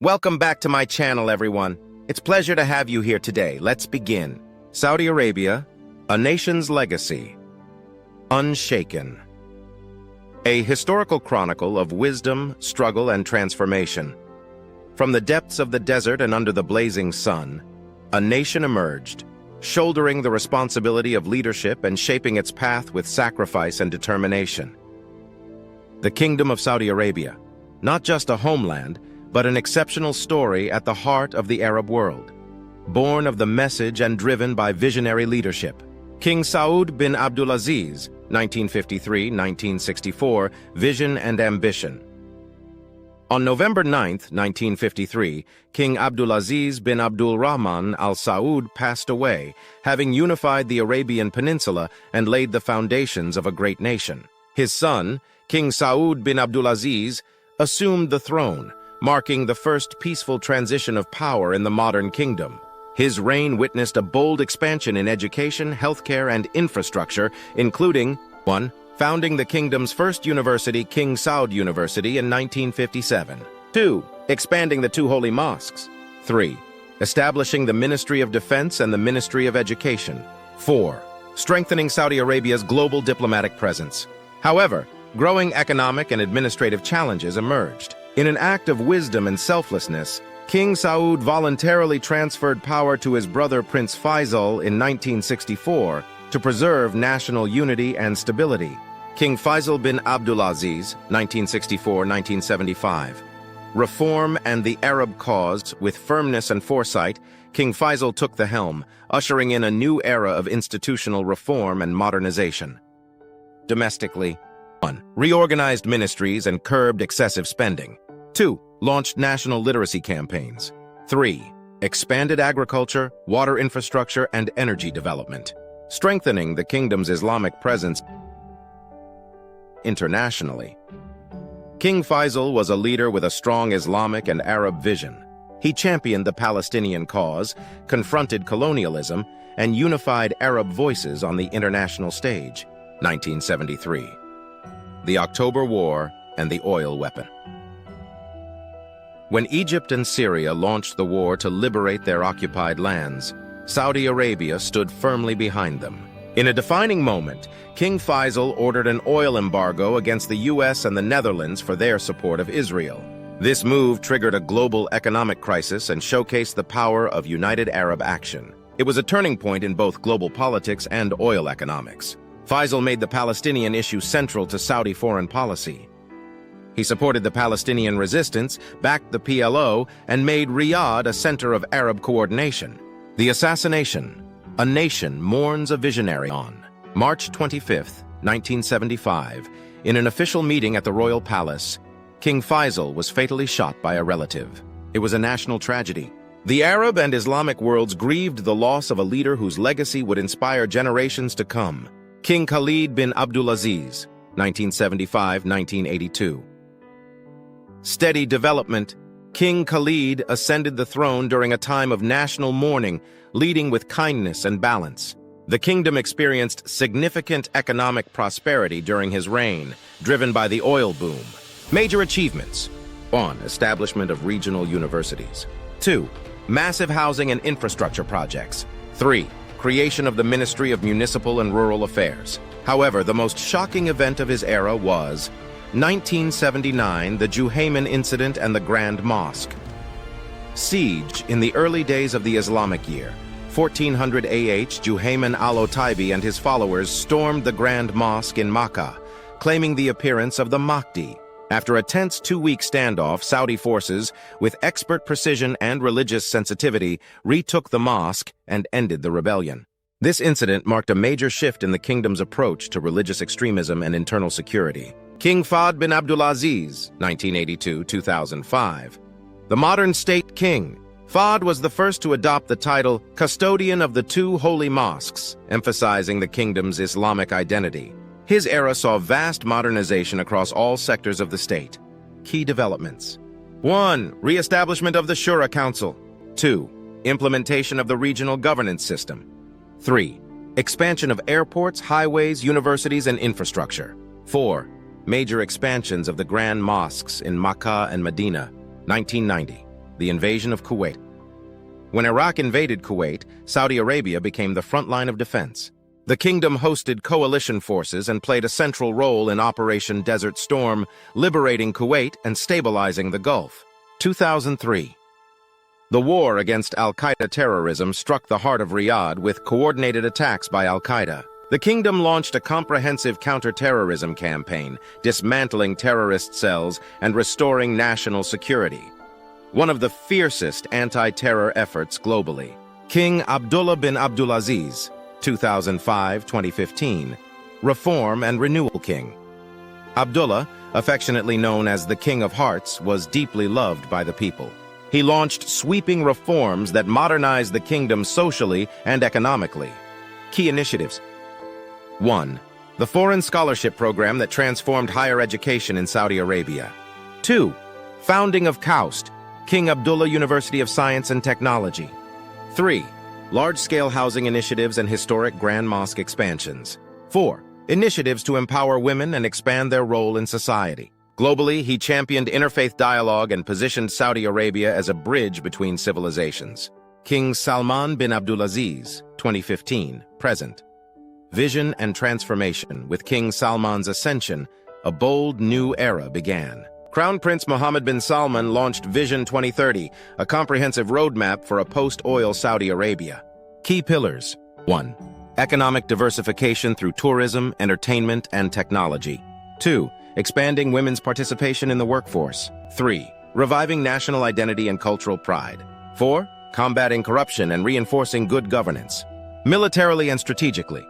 Welcome back to my channel, everyone. It's a pleasure to have you here today. Let's begin. Saudi Arabia, a nation's legacy. Unshaken. A historical chronicle of wisdom, struggle, and transformation. From the depths of the desert and under the blazing sun, a nation emerged, shouldering the responsibility of leadership and shaping its path with sacrifice and determination. The Kingdom of Saudi Arabia, not just a homeland, but an exceptional story at the heart of the Arab world. Born of the message and driven by visionary leadership. King Saud bin Abdulaziz, 1953-1964, vision and ambition. On November 9, 1953, King Abdulaziz bin Abdul Rahman Al Saud passed away, having unified the Arabian Peninsula and laid the foundations of a great nation. His son, King Saud bin Abdulaziz, assumed the throne, marking the first peaceful transition of power in the modern kingdom. His reign witnessed a bold expansion in education, healthcare, and infrastructure, including 1. Founding the kingdom's first university, King Saud University, in 1957. 2. Expanding the two holy mosques. 3. Establishing the Ministry of Defense and the Ministry of Education. 4. Strengthening Saudi Arabia's global diplomatic presence. However, growing economic and administrative challenges emerged. In an act of wisdom and selflessness, King Saud voluntarily transferred power to his brother Prince Faisal in 1964 to preserve national unity and stability. King Faisal bin Abdulaziz, 1964-1975. Reform and the Arab cause. With firmness and foresight, King Faisal took the helm, ushering in a new era of institutional reform and modernization. Domestically, 1. Reorganized ministries and curbed excessive spending. 2. Launched national literacy campaigns. 3. Expanded agriculture, water infrastructure, and energy development, strengthening the kingdom's Islamic presence internationally. King Faisal was a leader with a strong Islamic and Arab vision. He championed the Palestinian cause, confronted colonialism, and unified Arab voices on the international stage. 1973. The October War and the oil weapon. When Egypt and Syria launched the war to liberate their occupied lands, Saudi Arabia stood firmly behind them. In a defining moment, King Faisal ordered an oil embargo against the US and the Netherlands for their support of Israel. This move triggered a global economic crisis and showcased the power of united Arab action. It was a turning point in both global politics and oil economics. Faisal made the Palestinian issue central to Saudi foreign policy. He supported the Palestinian resistance, backed the PLO, and made Riyadh a center of Arab coordination. The assassination. A nation mourns a visionary. On March 25, 1975, in an official meeting at the Royal Palace, King Faisal was fatally shot by a relative. It was a national tragedy. The Arab and Islamic worlds grieved the loss of a leader whose legacy would inspire generations to come. King Khalid bin Abdulaziz, 1975-1982. Steady development. King Khalid ascended the throne during a time of national mourning, leading with kindness and balance. The kingdom experienced significant economic prosperity during his reign, driven by the oil boom. Major achievements. 1. Establishment of regional universities. 2. Massive housing and infrastructure projects. 3. Creation of the Ministry of Municipal and Rural Affairs. However, the most shocking event of his era was 1979, the Juhayman incident and the Grand Mosque. Siege. In the early days of the Islamic year, 1400 AH, Juhayman al-Otaibi and his followers stormed the Grand Mosque in Makkah, claiming the appearance of the Mahdi. After a tense two-week standoff, Saudi forces, with expert precision and religious sensitivity, retook the mosque and ended the rebellion. This incident marked a major shift in the kingdom's approach to religious extremism and internal security. King Fahd bin Abdulaziz, 1982-2005. The modern state king, Fahd was the first to adopt the title Custodian of the Two Holy Mosques, emphasizing the kingdom's Islamic identity. His era saw vast modernization across all sectors of the state. Key developments. 1. Re-establishment of the Shura Council. 2. Implementation of the regional governance system. 3. Expansion of airports, highways, universities, and infrastructure. 4. Major expansions of the grand mosques in Makkah and Medina, 1990. the invasion of Kuwait. When Iraq invaded Kuwait, Saudi Arabia became the front line of defense. The kingdom hosted coalition forces and played a central role in Operation Desert Storm, liberating Kuwait and stabilizing the Gulf. 2003. The war against al-Qaeda terrorism struck the heart of Riyadh with coordinated attacks by al-Qaeda. The kingdom launched a comprehensive counter-terrorism campaign, dismantling terrorist cells and restoring national security. One of the fiercest anti-terror efforts globally. King Abdullah bin Abdulaziz, 2005-2015, Reform and Renewal King. Abdullah, affectionately known as the King of Hearts, was deeply loved by the people. He launched sweeping reforms that modernized the kingdom socially and economically. Key initiatives. 1. The Foreign Scholarship Program that transformed higher education in Saudi Arabia. 2. Founding of KAUST, King Abdullah University of Science and Technology. 3. Large-scale housing initiatives and historic Grand Mosque expansions. 4. Initiatives to empower women and expand their role in society. Globally, he championed interfaith dialogue and positioned Saudi Arabia as a bridge between civilizations. King Salman bin Abdulaziz, 2015, present. Vision and transformation. With King Salman's ascension, a bold new era began. Crown Prince Mohammed bin Salman launched Vision 2030, a comprehensive roadmap for a post-oil Saudi Arabia. Key pillars. 1. Economic diversification through tourism, entertainment, and technology. 2. Expanding women's participation in the workforce. 3. Reviving national identity and cultural pride. 4. Combating corruption and reinforcing good governance. Militarily and strategically.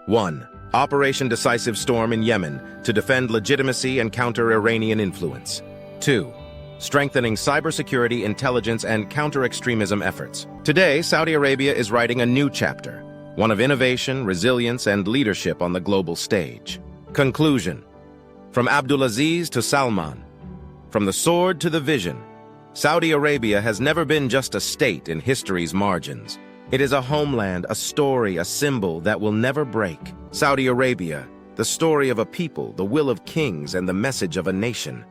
1. Operation Decisive Storm in Yemen to defend legitimacy and counter Iranian influence. 2. Strengthening cybersecurity, intelligence, and counter-extremism efforts. Today, Saudi Arabia is writing a new chapter, one of innovation, resilience, and leadership on the global stage. Conclusion. From Abdulaziz to Salman, from the sword to the vision, Saudi Arabia has never been just a state in history's margins. It is a homeland, a story, a symbol that will never break. Saudi Arabia, the story of a people, the will of kings, and the message of a nation.